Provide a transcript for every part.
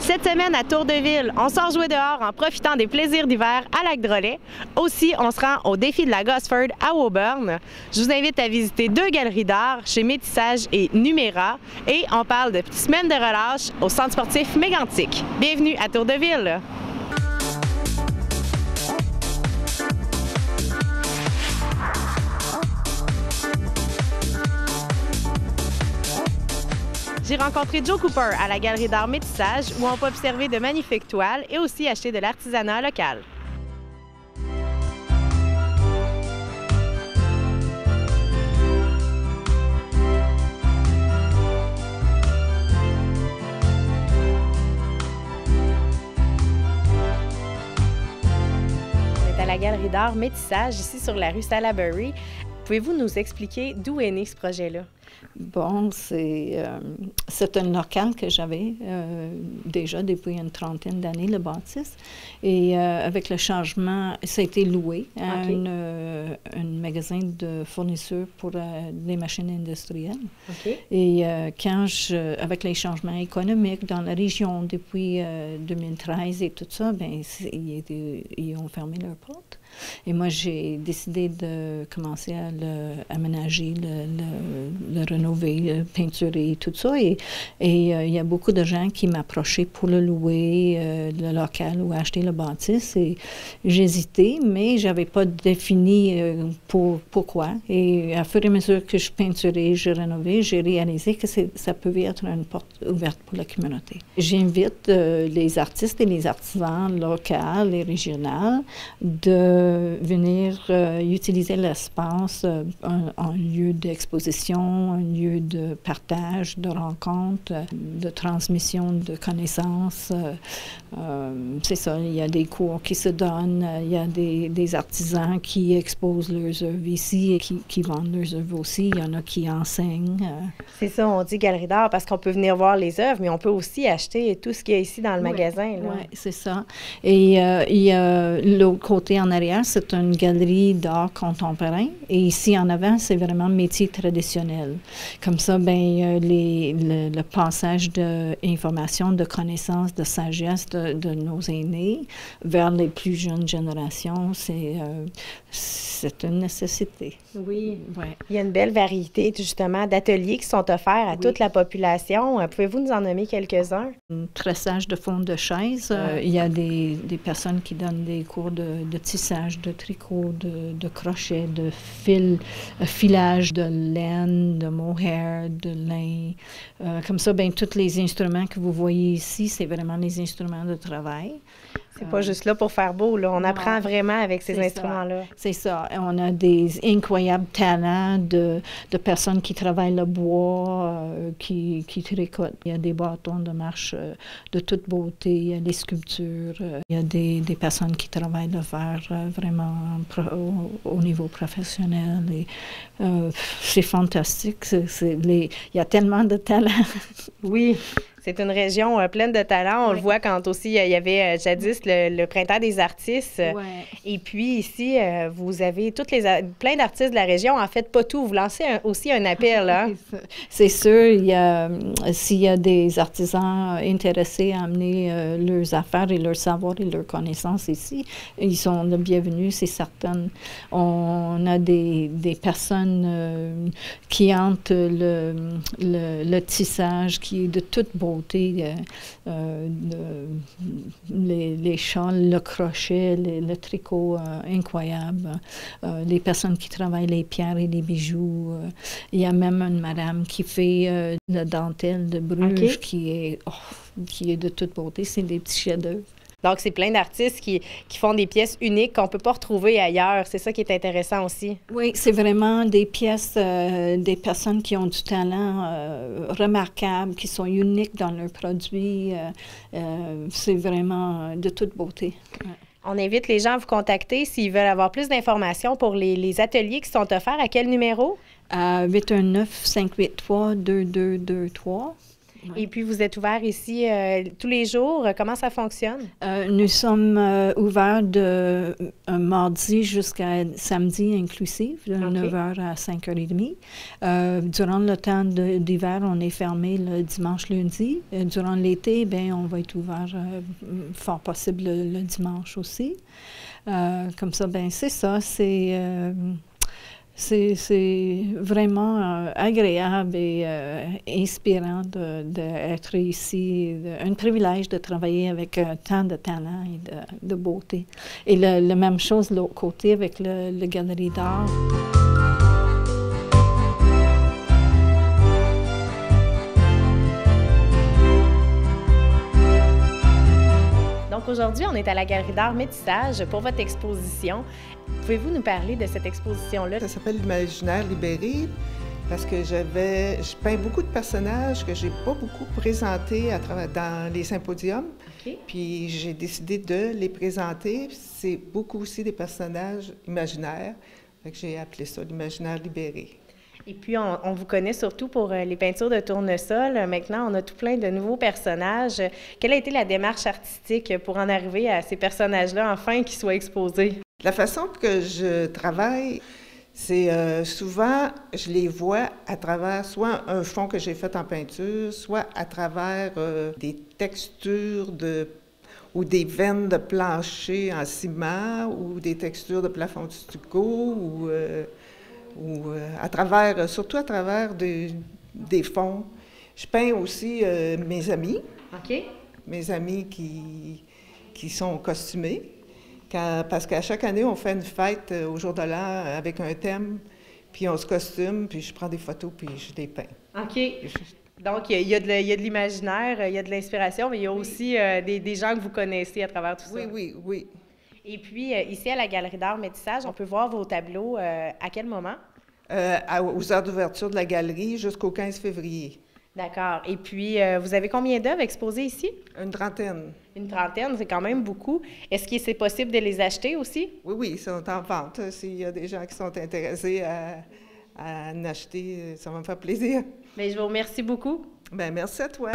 Cette semaine à Tour-de-Ville, on sort jouer dehors en profitant des plaisirs d'hiver à Lac-Drolet. Aussi, on se rend au défi de la Gosford à Woburn. Je vous invite à visiter 2 galeries d'art chez Métissage et Numéra. Et on parle de semaine de relâche au centre sportif Mégantic. Bienvenue à Tour-de-Ville! J'ai rencontré Joe Cooper à la Galerie d'art Métissage où on peut observer de magnifiques toiles et aussi acheter de l'artisanat local. On est à la Galerie d'art Métissage ici sur la rue Salaberry. Pouvez-vous nous expliquer d'où est né ce projet-là? Bon, c'est un local que j'avais déjà depuis une trentaine d'années, le bâtisse. Et avec le changement, ça a été loué à un magasin de fournisseurs pour des machines industrielles. Et avec les changements économiques dans la région depuis 2013 et tout ça, bien, ils ont fermé leurs portes. Et moi, j'ai décidé de commencer à aménager, le rénover, le peinturer, tout ça. Et il y a beaucoup de gens qui m'approchaient pour le louer, le local ou acheter le bâtisse. Et j'hésitais, mais je n'avais pas défini pourquoi. Et à fur et à mesure que je peinturais, je rénovais, j'ai réalisé que ça pouvait être une porte ouverte pour la communauté. J'invite les artistes et les artisans locaux et régionaux de venir utiliser l'espace en lieu d'exposition, un lieu de partage, de rencontre, de transmission de connaissances. C'est ça, il y a des cours qui se donnent, il y a des artisans qui exposent leurs œuvres ici et qui vendent leurs œuvres aussi. Il y en a qui enseignent. C'est ça, on dit galerie d'art parce qu'on peut venir voir les œuvres, mais on peut aussi acheter tout ce qu'il y a ici dans le magasin. Oui, c'est ça. Et il y a l'autre côté en arrière, c'est une galerie d'art contemporain. Et ici, en avant, c'est vraiment métier traditionnel. Comme ça, bien, le passage d'informations, de connaissances, de sagesse de nos aînés vers les plus jeunes générations, c'est une nécessité. Oui. Ouais. Il y a une belle variété, justement, d'ateliers qui sont offerts à toute la population. Pouvez-vous nous en nommer quelques-uns? Tressage de fond de chaise. Il y a des personnes qui donnent des cours de tissage, de tricot, de crochet, de filage de laine, de mohair, de lin. Comme ça, bien, tous les instruments que vous voyez ici, c'est vraiment les instruments de travail. C'est pas juste là pour faire beau, là. On apprend vraiment avec ces instruments-là. C'est ça. On a des incroyables talents de personnes qui travaillent le bois, qui tricotent. Il y a des bâtons de marche de toute beauté, il y a des sculptures, il y a des personnes qui travaillent le verre vraiment au niveau professionnel. Et, c'est fantastique. Il y a tellement de talents. Oui. C'est une région pleine de talents. On le voit quand aussi il y avait jadis le printemps des artistes. Et puis ici, vous avez plein d'artistes de la région. En fait, pas tout. Vous lancez aussi un appel. Hein? C'est sûr. S'il y a des artisans intéressés à amener leurs affaires et leurs savoirs et leurs connaissances ici, ils sont le bienvenus, c'est certain. On a des personnes qui hantent le tissage qui est de toute beauté. Les châles, le crochet, le tricot, incroyable. Les personnes qui travaillent les pierres et les bijoux. Il y a même une madame qui fait la dentelle de Bruges qui est de toute beauté. C'est des petits chefs-d'œuvre. Donc, c'est plein d'artistes qui font des pièces uniques qu'on ne peut pas retrouver ailleurs. C'est ça qui est intéressant aussi. Oui, c'est vraiment des pièces, des personnes qui ont du talent remarquable, qui sont uniques dans leurs produits. C'est vraiment de toute beauté. Ouais. On invite les gens à vous contacter s'ils veulent avoir plus d'informations pour les ateliers qui sont offerts. À quel numéro? 819-583-2223. Oui. Et puis, vous êtes ouvert ici tous les jours. Comment ça fonctionne? Nous sommes ouverts de mardi jusqu'à samedi inclusif, de 9h à 5h30. Durant le temps d'hiver, on est fermé le dimanche, lundi. Durant l'été, bien, on va être ouvert fort possible le dimanche aussi. Comme ça, bien, c'est ça. C'est vraiment agréable et inspirant d'être ici. Un privilège de travailler avec tant de talent et de beauté. Et la même chose de l'autre côté avec le Galerie d'art. Donc aujourd'hui, on est à la Galerie d'art Métissage pour votre exposition. Pouvez-vous nous parler de cette exposition-là? Ça s'appelle l'imaginaire libéré parce que je peins beaucoup de personnages que j'ai pas beaucoup présentés dans les symposiums. Okay. Puis j'ai décidé de les présenter. C'est beaucoup aussi des personnages imaginaires. Fait que j'ai appelé ça l'imaginaire libéré. Et puis, on vous connaît surtout pour les peintures de tournesol. Maintenant, on a tout plein de nouveaux personnages. Quelle a été la démarche artistique pour en arriver à ces personnages-là, enfin, qui soient exposés? La façon que je travaille, c'est souvent, je les vois à travers soit un fond que j'ai fait en peinture, soit à travers des textures ou des veines de plancher en ciment, ou des textures de plafond de stucco, surtout à travers des fonds. Je peins aussi mes amis, mes amis qui sont costumés, parce qu'à chaque année, on fait une fête au jour de l'an avec un thème, puis on se costume, puis je prends des photos, puis je les peins. OK. Donc, il y a de l'imaginaire, il y a de l'inspiration, mais il y a aussi des gens que vous connaissez à travers tout ça. Oui. Et puis, ici, à la Galerie d'art Métissage, on peut voir vos tableaux à quel moment? Aux heures d'ouverture de la galerie jusqu'au 15 février. D'accord. Et puis, vous avez combien d'œuvres exposées ici? Une trentaine. Une trentaine, c'est quand même beaucoup. Est-ce que c'est possible de les acheter aussi? Oui, ils sont en vente. S'il y a des gens qui sont intéressés à en acheter, ça va me faire plaisir. Bien, je vous remercie beaucoup. Bien, merci à toi.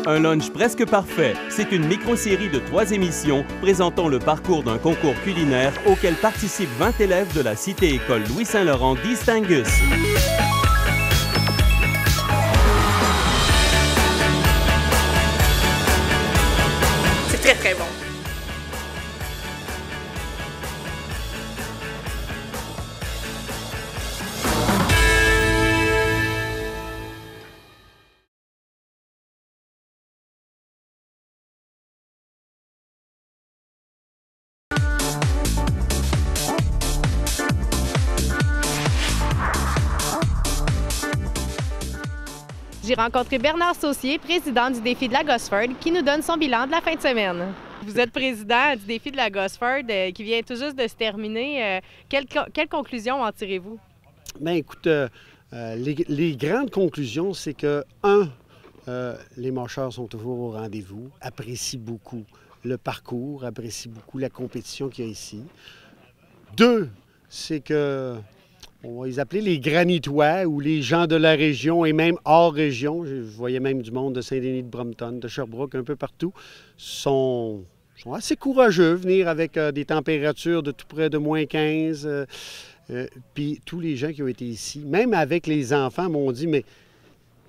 Un lunch presque parfait, c'est une micro-série de 3 émissions présentant le parcours d'un concours culinaire auquel participent 20 élèves de la Cité-École Louis-Saint-Laurent d'East-Angus. C'est très, très bon. J'ai rencontré Bernard Saucier, président du défi de la Gosford, qui nous donne son bilan de la fin de semaine. Vous êtes président du défi de la Gosford qui vient tout juste de se terminer. Quelle conclusion en tirez-vous? Bien, écoute, les grandes conclusions, c'est que, les marcheurs sont toujours au rendez-vous, apprécient beaucoup le parcours, apprécient beaucoup la compétition qu'il y a ici. 2, c'est que on va les appeler les granitois ou les gens de la région et même hors région. Je voyais même du monde de Saint-Denis de Brompton, de Sherbrooke, un peu partout, sont assez courageux, venir avec des températures de tout près de moins 15. Puis tous les gens qui ont été ici, même avec les enfants, m'ont dit, mais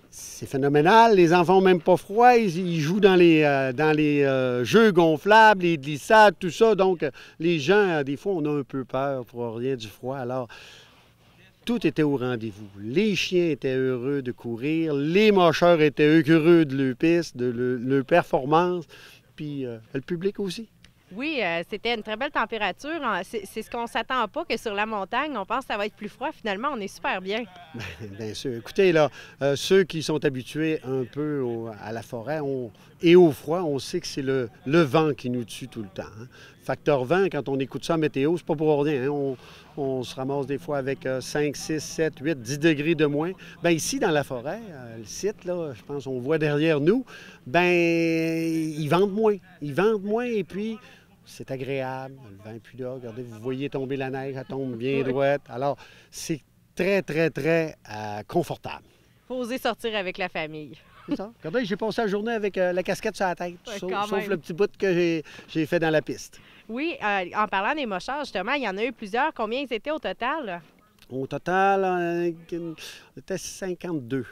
c'est phénoménal, les enfants n'ont même pas froid, ils jouent dans les jeux gonflables, les glissades, tout ça. Donc, les gens, des fois, on a un peu peur pour rien du froid. Alors, tout était au rendez-vous. Les chiens étaient heureux de courir, les marcheurs étaient heureux de leur piste, de leur performance, puis le public aussi. Oui, c'était une très belle température. C'est ce qu'on ne s'attend pas, que sur la montagne, on pense que ça va être plus froid. Finalement, on est super bien. Bien sûr. Écoutez, là, ceux qui sont habitués un peu à la forêt et au froid, on sait que c'est le vent qui nous tue tout le temps. Hein. Facteur vent, quand on écoute ça en météo, c'est pas pour rien. Hein. On se ramasse des fois avec 5, 6, 7, 8, 10 degrés de moins. Bien, ici, dans la forêt, le site, là, je pense qu'on voit derrière nous, bien, ils ventent moins. Ils ventent moins et puis c'est agréable, le vent est plus là. Regardez, vous voyez tomber la neige, elle tombe bien droite. Alors, c'est très, très, très confortable. Faut oser sortir avec la famille. C'est ça. Regardez, j'ai passé la journée avec la casquette sur la tête, Ouais, sauf le petit bout que j'ai fait dans la piste. Oui, en parlant des mochards, justement, il y en a eu plusieurs. Combien ils étaient au total? Au total, c'était 52,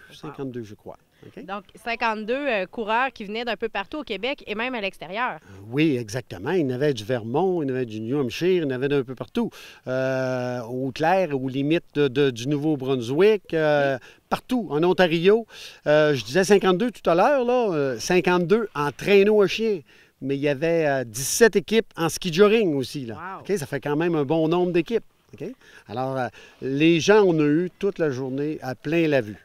je crois. Okay? Donc, 52 coureurs qui venaient d'un peu partout au Québec et même à l'extérieur. Oui, exactement. Il y en avait du Vermont, il y en avait du New Hampshire, il y en avait d'un peu partout. Au Clair, aux limites du Nouveau-Brunswick, partout, en Ontario. Je disais 52 tout à l'heure, là, 52 en traîneau à chien. Mais il y avait 17 équipes en ski jogging aussi. Là. Wow. Okay? Ça fait quand même un bon nombre d'équipes. Okay? Alors, les gens, on a eu toute la journée à plein la vue.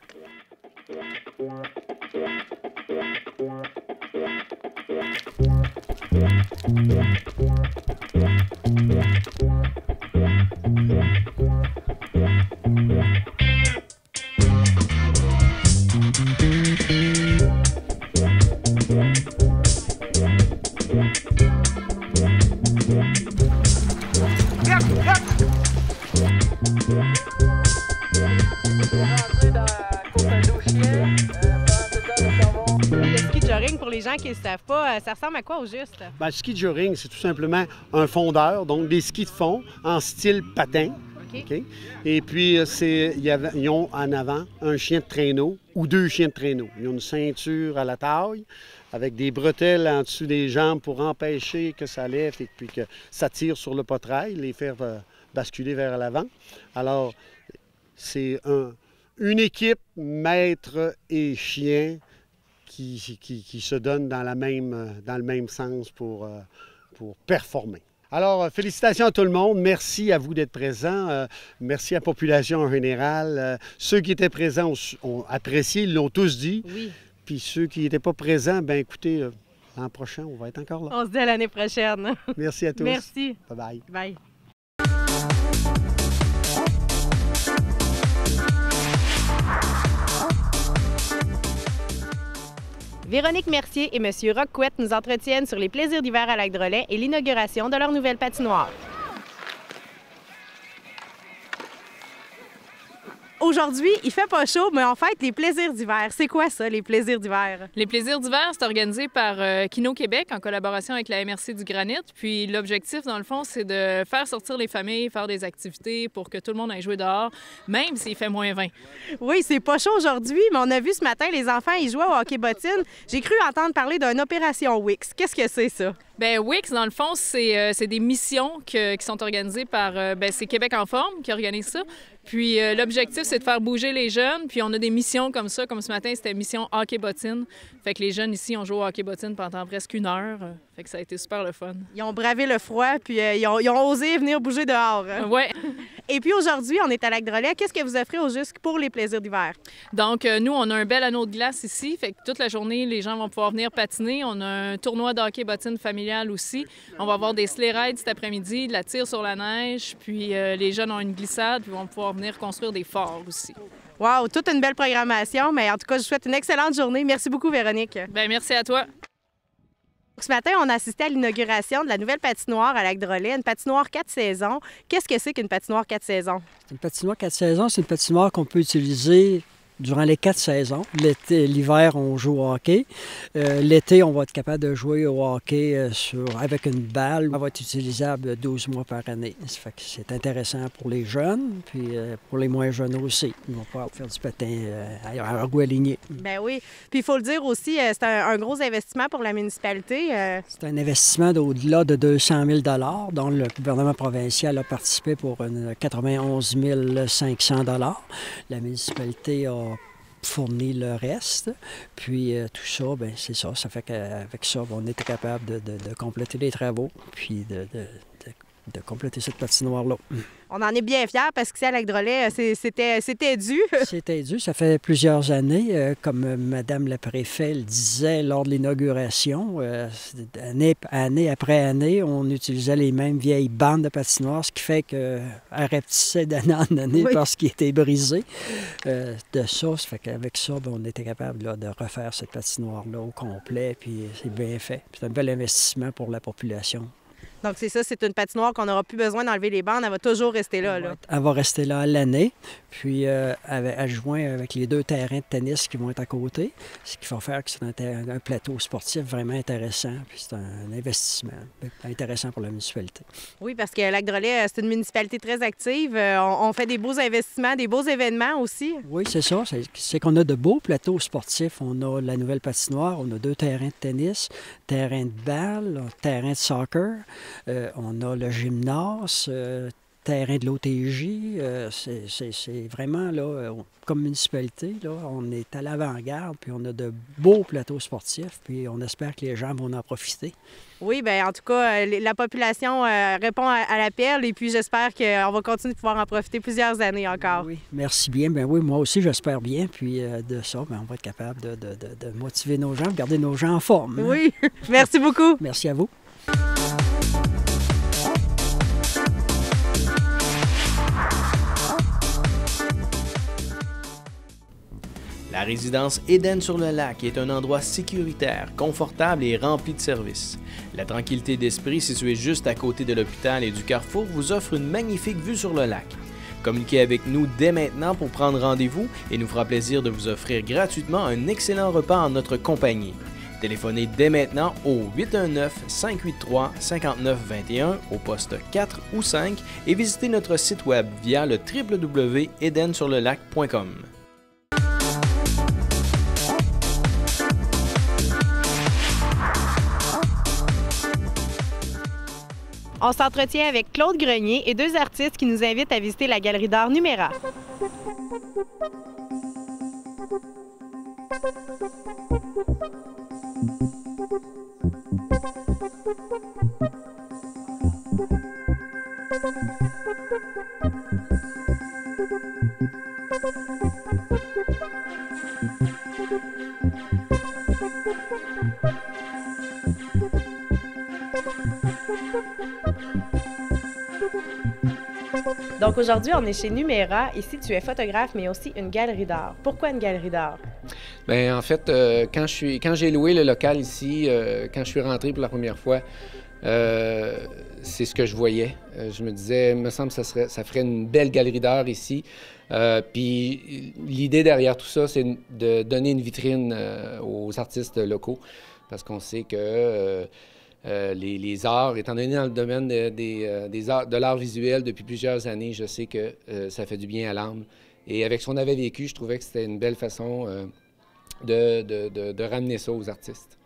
Le ski jogging, pour les gens qui ne le savent pas, ça ressemble à quoi au juste? Bien, le ski jogging, c'est tout simplement un fondeur, donc des skis de fond en style patin. OK. Okay? Et puis, ils ont en avant un chien de traîneau ou 2 chiens de traîneau. Ils ont une ceinture à la taille avec des bretelles en dessous des jambes pour empêcher que ça lève et puis que ça tire sur le poitrail, les faire basculer vers l'avant. Alors, c'est une équipe maître et chien qui se donne dans le même sens pour performer. Alors, félicitations à tout le monde. Merci à vous d'être présents. Merci à la population en général. Ceux qui étaient présents ont apprécié, ils l'ont tous dit. Oui. Puis ceux qui n'étaient pas présents, bien écoutez, l'an prochain, on va être encore là. On se dit à l'année prochaine. Merci à tous. Merci. Bye-bye. Bye. Véronique Mercier et M. Roquette nous entretiennent sur les plaisirs d'hiver à Lac-Drolet et l'inauguration de leur nouvelle patinoire. Aujourd'hui, il fait pas chaud, mais en fait, les plaisirs d'hiver. C'est quoi ça, les plaisirs d'hiver? Les plaisirs d'hiver, c'est organisé par Kino Québec en collaboration avec la MRC du Granit. Puis l'objectif, dans le fond, c'est de faire sortir les familles, faire des activités pour que tout le monde aille jouer dehors, même s'il fait moins 20. Oui, c'est pas chaud aujourd'hui, mais on a vu ce matin les enfants, ils jouaient au hockey bottine. J'ai cru entendre parler d'une opération Wix. Qu'est-ce que c'est ça? Bien, Wix, dans le fond, c'est des missions qui sont organisées par c'est Québec en forme qui organise ça. Puis l'objectif, c'est de faire bouger les jeunes. Puis on a des missions comme ça. Comme ce matin, c'était mission hockey bottine. Fait que les jeunes ici ont joué au hockey bottine pendant presque 1 heure. Fait que ça a été super le fun. Ils ont bravé le froid, puis ils ont osé venir bouger dehors. Ouais. Et puis aujourd'hui, on est à Lac-Drolet. Qu'est-ce que vous offrez au Juste pour les plaisirs d'hiver? Donc, nous, on a un bel anneau de glace ici. Fait que toute la journée, les gens vont pouvoir venir patiner. On a un tournoi de hockey bottine familial aussi. On va avoir des sleigh rides cet après-midi, de la tire sur la neige. Puis les jeunes ont une glissade, puis vont pouvoir venir construire des forts aussi. Wow, toute une belle programmation. Mais en tout cas, je vous souhaite une excellente journée. Merci beaucoup, Véronique. Bien, merci à toi. Ce matin, on a assisté à l'inauguration de la nouvelle patinoire à Lac-Drolet, une patinoire 4 saisons. Qu'est-ce que c'est qu'une patinoire 4 saisons? Une patinoire 4 saisons, c'est une patinoire qu'on peut utiliser durant les 4 saisons. L'hiver, on joue au hockey. L'été, on va être capable de jouer au hockey avec une balle. Elle va être utilisable 12 mois par année. Ça fait que c'est intéressant pour les jeunes, puis pour les moins jeunes aussi. Ils vont pouvoir faire du patin à leur goût aligné. Ben oui. Puis il faut le dire aussi, c'est un gros investissement pour la municipalité. C'est un investissement d'au-delà de 200 000 $, dont le gouvernement provincial a participé pour 91 500 $. La municipalité a fournir le reste. Puis tout ça, bien, c'est ça. Ça fait qu'avec ça, on était capable de compléter les travaux, puis de compléter cette patinoire-là. On en est bien fiers parce qu'ici à Lac-Drolet, c'était dû. C'était dû. Ça fait plusieurs années, comme Mme la préfète le disait lors de l'inauguration, année après année, on utilisait les mêmes vieilles bandes de patinoires, ce qui fait qu'elle rapetissait d'année en année parce qu'il était brisé. De ça fait qu'avec ça, bien, on était capable là, de refaire cette patinoire-là au complet, puis c'est bien fait. C'est un bel investissement pour la population. Donc, c'est ça, c'est une patinoire qu'on n'aura plus besoin d'enlever les bandes. Elle va toujours rester là. Elle va rester là à l'année, puis adjoint avec les 2 terrains de tennis qui vont être à côté, ce qui va faire que c'est un plateau sportif vraiment intéressant, puis c'est un investissement intéressant pour la municipalité. Oui, parce que Lac-Drolet, c'est une municipalité très active. On fait des beaux investissements, des beaux événements aussi. Oui, c'est ça. C'est qu'on a de beaux plateaux sportifs. On a la nouvelle patinoire, on a 2 terrains de tennis, terrain de balle, terrain de soccer. On a le gymnase, terrain de l'OTJ. C'est vraiment, là, comme municipalité, là, on est à l'avant-garde, puis on a de beaux plateaux sportifs, puis on espère que les gens vont en profiter. Oui, bien, en tout cas, la population répond à l'appel, et puis j'espère qu'on va continuer de pouvoir en profiter plusieurs années encore. Oui, merci bien. Bien oui, moi aussi, j'espère bien. Puis de ça, bien, on va être capable de motiver nos gens, de garder nos gens en forme. Hein? Oui, merci beaucoup. Merci à vous. La résidence Éden-sur-le-Lac est un endroit sécuritaire, confortable et rempli de services. La tranquillité d'esprit, située juste à côté de l'hôpital et du carrefour, vous offre une magnifique vue sur le lac. Communiquez avec nous dès maintenant pour prendre rendez-vous et nous fera plaisir de vous offrir gratuitement un excellent repas en notre compagnie. Téléphonez dès maintenant au 819-583-5921 au poste 4 ou 5 et visitez notre site web via le www.edensurlelac.com. On s'entretient avec Claude Grenier et 2 artistes qui nous invitent à visiter la galerie d'art Numéra. Donc aujourd'hui, on est chez Numéra. Ici, tu es photographe, mais aussi une galerie d'art. Pourquoi une galerie d'art? Bien, en fait, quand j'ai loué le local ici, quand je suis rentré pour la première fois, c'est ce que je voyais. Je me disais, il me semble que ça ferait une belle galerie d'art ici. Puis l'idée derrière tout ça, c'est de donner une vitrine aux artistes locaux, parce qu'on sait que les arts, étant donné dans le domaine des arts, de l'art visuel depuis plusieurs années, je sais que ça fait du bien à l'âme. Et avec ce qu'on avait vécu, je trouvais que c'était une belle façon de ramener ça aux artistes.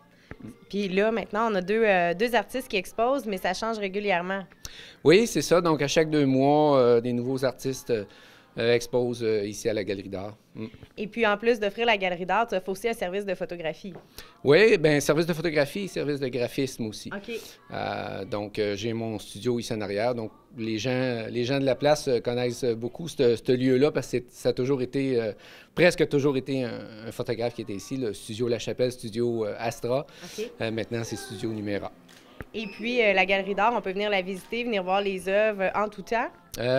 Puis là, maintenant, on a deux artistes qui exposent, mais ça change régulièrement. Oui, c'est ça. Donc, à chaque 2 mois, des nouveaux artistes exposent ici à la Galerie d'art. Et puis, en plus d'offrir la Galerie d'art, tu offres aussi un service de photographie. Oui, bien, service de photographie et service de graphisme aussi. OK. Donc, j'ai mon studio ici en arrière. Donc, les gens de la place connaissent beaucoup ce lieu-là parce que ça a toujours été, presque toujours été un photographe qui était ici, le studio La Chapelle, studio Astra. OK. Maintenant, c'est studio Numéra. Et puis, la Galerie d'art, on peut venir la visiter, venir voir les œuvres en tout temps?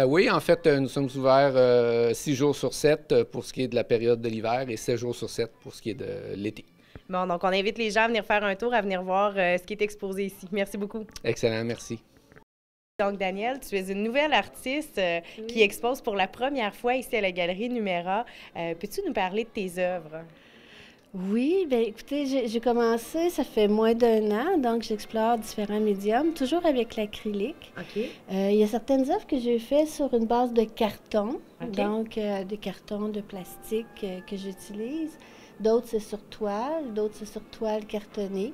Oui, en fait, nous sommes ouverts 6 jours sur 7 pour ce qui est de la période de l'hiver et 7 jours sur 7 pour ce qui est de l'été. Bon, donc on invite les gens à venir faire un tour, à venir voir ce qui est exposé ici. Merci beaucoup. Excellent, merci. Donc, Danielle, tu es une nouvelle artiste qui expose pour la première fois ici à la Galerie Numéra. Peux-tu nous parler de tes œuvres? Oui, bien écoutez, j'ai commencé, ça fait moins d'1 an, donc j'explore différents médiums, toujours avec l'acrylique. OK. Il y a certaines œuvres que j'ai faites sur une base de carton, OK. donc des cartons de plastique que j'utilise. D'autres, c'est sur toile, d'autres, c'est sur toile cartonnée.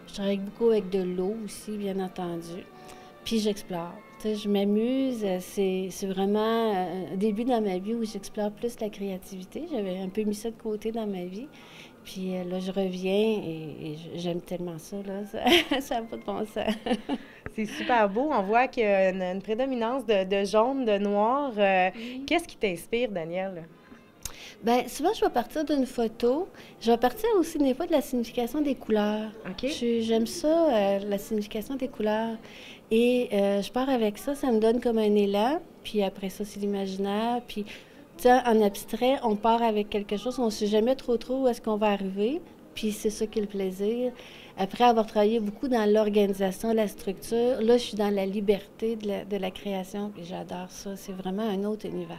Je travaille beaucoup avec de l'eau aussi, bien entendu. Puis j'explore. Tu sais, je m'amuse. C'est vraiment un début dans ma vie où j'explore plus la créativité. J'avais un peu mis ça de côté dans ma vie. Puis là, je reviens et j'aime tellement ça, là. Ça n'a pas de bon sens. C'est super beau. On voit qu'il y a une prédominance de jaune, de noir. Qu'est-ce qui t'inspire, Danielle? Bien, souvent, je vais partir d'une photo. Je vais partir aussi des fois de la signification des couleurs. OK. J'aime ça, la signification des couleurs. Et je pars avec ça, ça me donne comme un élan. Puis après ça, c'est l'imaginaire. Puis, tu sais, en abstrait, on part avec quelque chose, on ne sait jamais trop où est-ce qu'on va arriver. puis c'est ça qui est le plaisir. Après avoir travaillé beaucoup dans l'organisation, la structure, là, je suis dans la liberté de la création, puis j'adore ça. C'est vraiment un autre univers.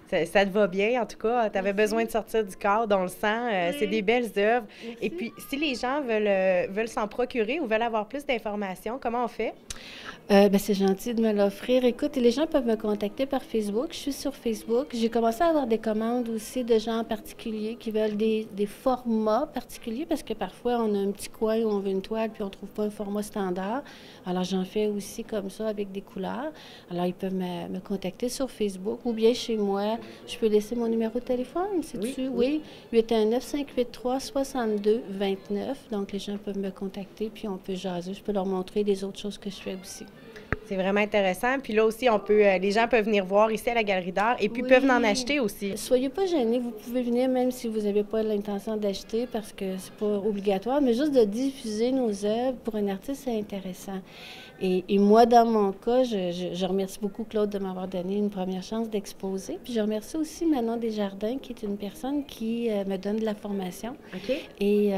Ça te va bien, en tout cas. Tu avais besoin de sortir du corps, on le sent. C'est des belles œuvres. Merci. Et puis, si les gens veulent s'en procurer ou veulent avoir plus d'informations, comment on fait? C'est gentil de me l'offrir. Écoute, les gens peuvent me contacter par Facebook. Je suis sur Facebook. J'ai commencé à avoir des commandes aussi de gens particuliers qui veulent des formats particuliers parce que parfois, on a un petit coin où on veut une toile puis on ne trouve pas un format standard. Alors, j'en fais aussi comme ça avec des couleurs. Alors, ils peuvent me contacter sur Facebook ou bien chez moi. Je peux laisser mon numéro de téléphone, sais-tu? Oui. 819-583-6229. Donc, les gens peuvent me contacter puis on peut jaser. Je peux leur montrer des autres choses que je fais aussi. C'est vraiment intéressant. Puis là aussi, les gens peuvent venir voir ici à la Galerie d'art et puis peuvent en acheter aussi. Soyez pas gênés. Vous pouvez venir même si vous n'avez pas l'intention d'acheter parce que c'est pas obligatoire, mais juste de diffuser nos œuvres pour un artiste, c'est intéressant. Et moi, dans mon cas, je remercie beaucoup Claude de m'avoir donné une première chance d'exposer. Puis je remercie aussi Manon Desjardins, qui est une personne qui me donne de la formation. OK. Et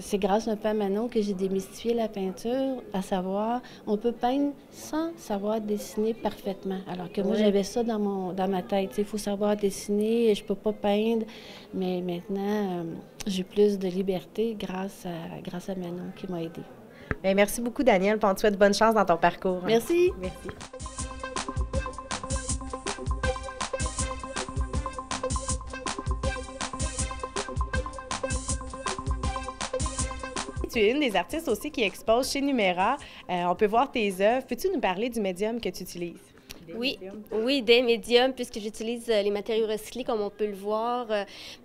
c'est grâce un peu à Manon que j'ai démystifié la peinture, à savoir, on peut peindre sans savoir dessiner parfaitement. Alors que moi, j'avais ça dans ma tête. Il faut savoir dessiner, je peux pas peindre. Mais maintenant, j'ai plus de liberté grâce à Manon qui m'a aidée. Bien, merci beaucoup, Danielle. On te souhaite bonne chance dans ton parcours. Merci. Merci. Tu es une des artistes aussi qui expose chez Numéra. On peut voir tes œuvres. Peux-tu nous parler du médium que tu utilises? Oui, des médiums, puisque j'utilise les matériaux recyclés, comme on peut le voir.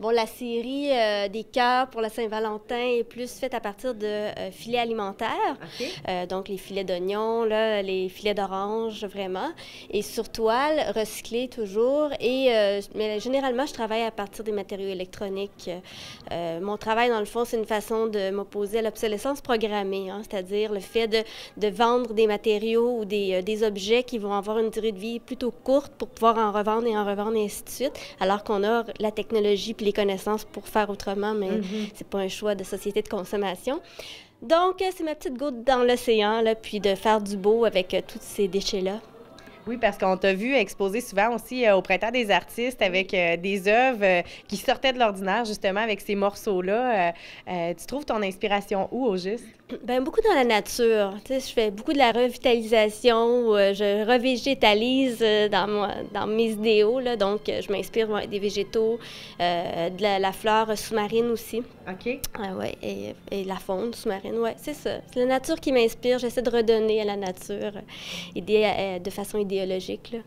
La série des cœurs pour la Saint-Valentin est plus faite à partir de filets alimentaires. Okay. Donc, les filets d'oignons, les filets d'orange, vraiment. Et sur toile, recyclé toujours. Mais généralement, je travaille à partir des matériaux électroniques. Mon travail, dans le fond, c'est une façon de m'opposer à l'obsolescence programmée, c'est-à-dire le fait de vendre des matériaux ou des objets qui vont avoir une durée de vie plutôt courte pour pouvoir en revendre et ainsi de suite, alors qu'on a la technologie puis les connaissances pour faire autrement, mais c'est pas un choix de société de consommation. Donc, c'est ma petite goutte dans l'océan, puis de faire du beau avec tous ces déchets-là. Oui, parce qu'on t'a vu exposer souvent aussi au Printemps des artistes avec des œuvres qui sortaient de l'ordinaire, justement, avec ces morceaux-là. Tu trouves ton inspiration où, au juste? Bien, beaucoup dans la nature. Tu sais, je fais beaucoup de la revitalisation, je revégétalise dans mes idéaux, là, donc je m'inspire des végétaux, de la fleur sous-marine aussi. OK. Oui, et la faune sous-marine, oui, c'est ça. C'est la nature qui m'inspire. J'essaie de redonner à la nature de façon idéologique, là.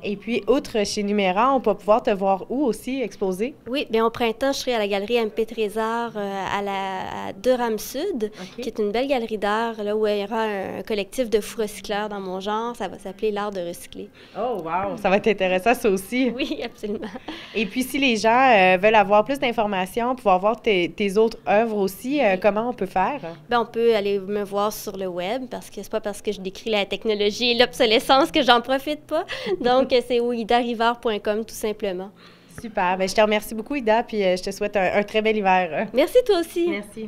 Et puis, outre chez Numéra, on peut pouvoir te voir où aussi exposer? Oui, bien au printemps, je serai à la galerie MP Trésor à Durham Sud, qui est une belle galerie d'art là, où il y aura un collectif de fous recycleurs dans mon genre. Ça va s'appeler l'art de recycler. Oh, wow! Ça va être intéressant, ça aussi. Oui, absolument. Et puis, si les gens veulent avoir plus d'informations, pouvoir voir tes autres œuvres aussi, comment on peut faire? Bien, on peut aller me voir sur le web, parce que c'est pas parce que je décris la technologie et l'obsolescence que j'en profite pas. Donc, c'est au idarivard.com, tout simplement. Super. Bien, je te remercie beaucoup, Ida, puis je te souhaite un très bel hiver. Merci, toi aussi. Merci.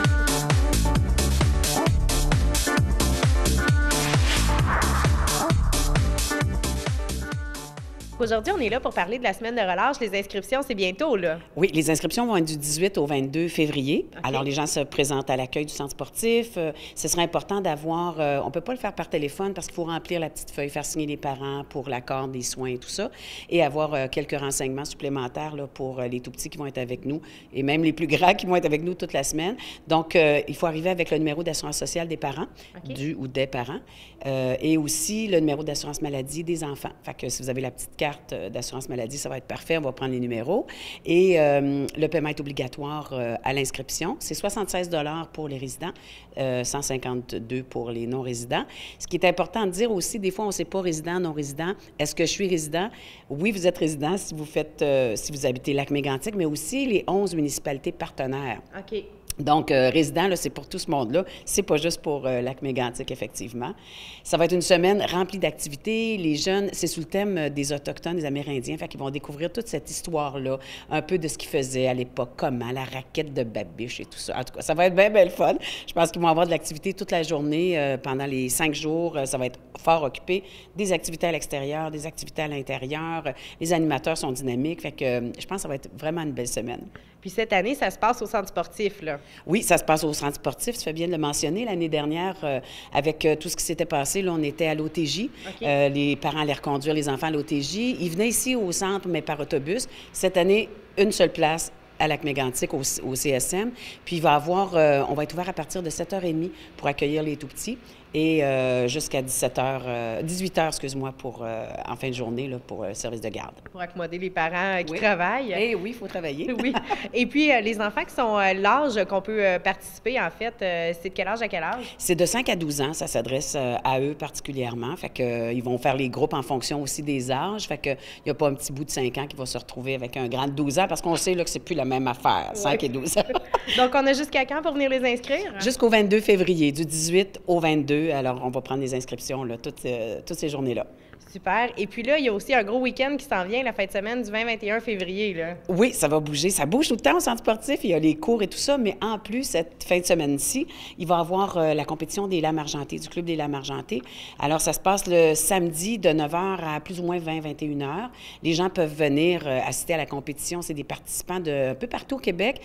Aujourd'hui, on est là pour parler de la semaine de relâche. Les inscriptions, c'est bientôt, là. Oui, les inscriptions vont être du 18 au 22 février. Okay. Alors, les gens se présentent à l'accueil du centre sportif. Ce serait important d'avoir... on ne peut pas le faire par téléphone parce qu'il faut remplir la petite feuille, faire signer les parents pour l'accord des soins et tout ça, et avoir quelques renseignements supplémentaires là, pour les tout-petits qui vont être avec nous et même les plus grands qui vont être avec nous toute la semaine. Donc, il faut arriver avec le numéro d'assurance sociale des parents, du ou des parents, et aussi le numéro d'assurance maladie des enfants. Fait que si vous avez la petite carte d'assurance maladie, ça va être parfait. On va prendre les numéros. Et le paiement est obligatoire à l'inscription. C'est 76 $ pour les résidents, 152 pour les non-résidents. Ce qui est important de dire aussi, des fois, on ne sait pas résident, non-résident. Est-ce que je suis résident? Oui, vous êtes résident si vous habitez Lac-Mégantic, mais aussi les 11 municipalités partenaires. OK. Donc, résident, c'est pour tout ce monde-là. C'est pas juste pour Lac-Mégantic, effectivement. Ça va être une semaine remplie d'activités. Les jeunes, c'est sous le thème des Autochtones, des Amérindiens. Fait qu'ils vont découvrir toute cette histoire-là, un peu de ce qu'ils faisaient à l'époque, comment, la raquette de babiche et tout ça. En tout cas, ça va être bien, bien le fun. Je pense qu'ils vont avoir de l'activité toute la journée, pendant les 5 jours. Ça va être fort occupé. Des activités à l'extérieur, des activités à l'intérieur. Les animateurs sont dynamiques. Fait que je pense que ça va être vraiment une belle semaine. Puis cette année, ça se passe au centre sportif, là. Oui, ça se passe au centre sportif. Tu fais bien de le mentionner. L'année dernière, avec tout ce qui s'était passé, là, on était à l'OTJ. Okay. Les parents allaient reconduire les enfants à l'OTJ. Ils venaient ici au centre, mais par autobus. Cette année, une seule place à Lac-Mégantic, au CSM. Puis il va avoir, on va être ouvert à partir de 7h30 pour accueillir les tout-petits et jusqu'à 18h, excuse-moi, en fin de journée, là, pour le service de garde. Pour accommoder les parents qui travaillent. Eh oui, il faut travailler. Oui. Et puis, les enfants qui sont l'âge qu'on peut participer, en fait, c'est de quel âge à quel âge? C'est de 5 à 12 ans, ça s'adresse à eux particulièrement. Fait que, ils vont faire les groupes en fonction aussi des âges. Fait que, il n'y a pas un petit bout de 5 ans qui va se retrouver avec un grand de 12 ans parce qu'on sait là, que c'est plus la même affaire, 5 et 12 ans. Donc, on a jusqu'à quand pour venir les inscrire? Jusqu'au 22 février, du 18 au 22. Alors, on va prendre les inscriptions là, toutes ces journées-là. Super. Et puis là, il y a aussi un gros week-end qui s'en vient, la fin de semaine du 20-21 février. Là. Oui, ça va bouger. Ça bouge tout le temps au centre sportif. Il y a les cours et tout ça. Mais en plus, cette fin de semaine-ci, il va y avoir la compétition des lames argentées, du Club des lames argentées. Alors, ça se passe le samedi de 9h à plus ou moins 20-21h. Les gens peuvent venir assister à la compétition. C'est des participants de un peu partout au Québec.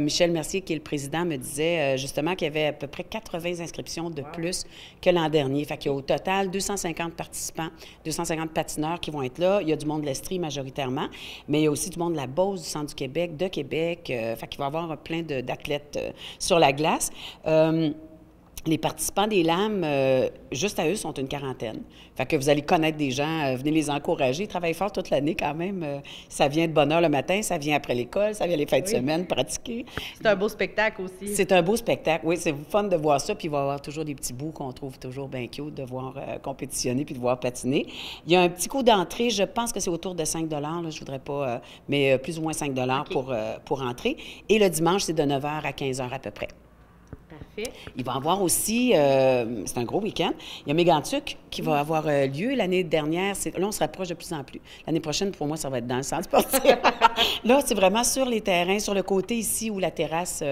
Michel Mercier, qui est le président, me disait justement qu'il y avait à peu près 80 inscriptions de plus que l'an dernier. Fait qu'il y a au total 250 participants, 250 patineurs qui vont être là. Il y a du monde de l'Estrie majoritairement, mais il y a aussi du monde de la Beauce, du centre du Québec, de Québec. Fait qu'il va y avoir plein d'athlètes sur la glace. Les participants des lames, juste à eux, sont une quarantaine. Fait que vous allez connaître des gens, venez les encourager. Ils travaillent fort toute l'année quand même. Ça vient de bonne heure le matin, ça vient après l'école, ça vient les fins de semaine, pratiquer. C'est un beau spectacle aussi. C'est un beau spectacle, oui. C'est fun de voir ça. Puis il va y avoir toujours des petits bouts qu'on trouve toujours bien cute de voir compétitionner puis de voir patiner. Il y a un petit coût d'entrée, je pense que c'est autour de 5 là, je voudrais pas, mais plus ou moins 5 pour entrer. Et le dimanche, c'est de 9h à 15h à peu près. Parfait. Il va y avoir aussi, c'est un gros week-end, il y a Mégantic qui va avoir lieu. L'année dernière, là, on se rapproche de plus en plus. L'année prochaine, pour moi, ça va être dans le centre sportif. Là, c'est vraiment sur les terrains, sur le côté ici ou la terrasse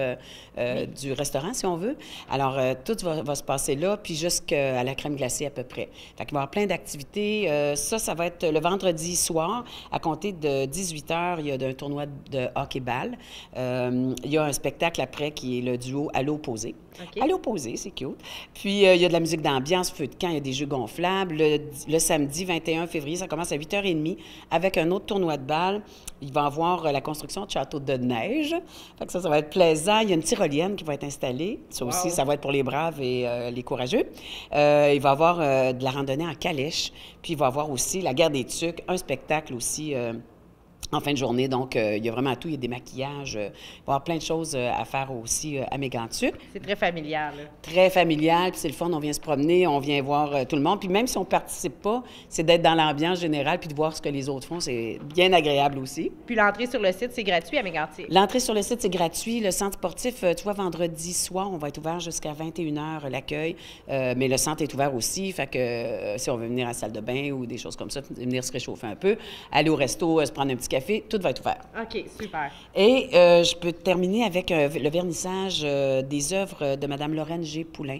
du restaurant, si on veut. Alors, tout va se passer là, puis jusqu'à la crème glacée à peu près. Fait qu'il va y avoir plein d'activités. Ça va être le vendredi soir, à compter de 18h, il y a un tournoi de hockey-ball. Il y a un spectacle après qui est le duo à l'opposé. Okay. À l'opposé, c'est cute. Puis, il y a de la musique d'ambiance, feu de camp, il y a des jeux gonflables. Le samedi 21 février, ça commence à 8h30 avec un autre tournoi de balle. Il va y avoir la construction de châteaux de neige. Fait que ça va être plaisant. Il y a une tyrolienne qui va être installée. Ça aussi, ça va être pour les braves et les courageux. Il va y avoir de la randonnée en calèche. Puis, il va y avoir aussi la guerre des tucs, un spectacle aussi en fin de journée. Donc, il y a vraiment tout. Il y a des maquillages. Il va y avoir plein de choses à faire aussi à Mégantic. C'est très familial. Là. Très familial. Puis c'est le fun. On vient se promener, on vient voir tout le monde. Puis même si on ne participe pas, c'est d'être dans l'ambiance générale puis de voir ce que les autres font. C'est bien agréable aussi. Puis l'entrée sur le site, c'est gratuit à Mégantic. L'entrée sur le site, c'est gratuit. Le centre sportif, tu vois, vendredi soir, on va être ouvert jusqu'à 21h, l'accueil. Mais le centre est ouvert aussi. Fait que si on veut venir à la salle de bain ou des choses comme ça, venir se réchauffer un peu, aller au resto, se prendre un petit café, tout va être ouvert. OK, super. Et je peux terminer avec le vernissage des œuvres de Mme Lorraine G. Poulain,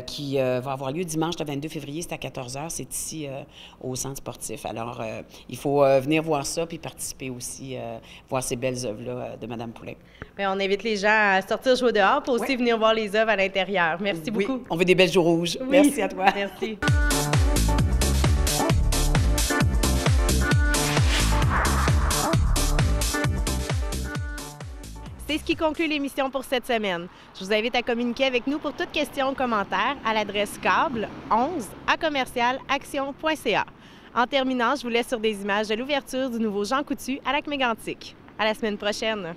qui va avoir lieu dimanche le 22 février, c'est à 14h, c'est ici au centre sportif. Alors, il faut venir voir ça puis participer aussi, voir ces belles œuvres-là de Mme Poulain. Bien, on invite les gens à sortir jouer dehors pour aussi venir voir les œuvres à l'intérieur. Merci beaucoup. On veut des belles joues rouges. Oui. Merci à toi. Merci. C'est ce qui conclut l'émission pour cette semaine. Je vous invite à communiquer avec nous pour toute question ou commentaire à l'adresse câble11@commercialaction.ca. En terminant, je vous laisse sur des images de l'ouverture du nouveau Jean Coutu à Lac-Mégantic. À la semaine prochaine.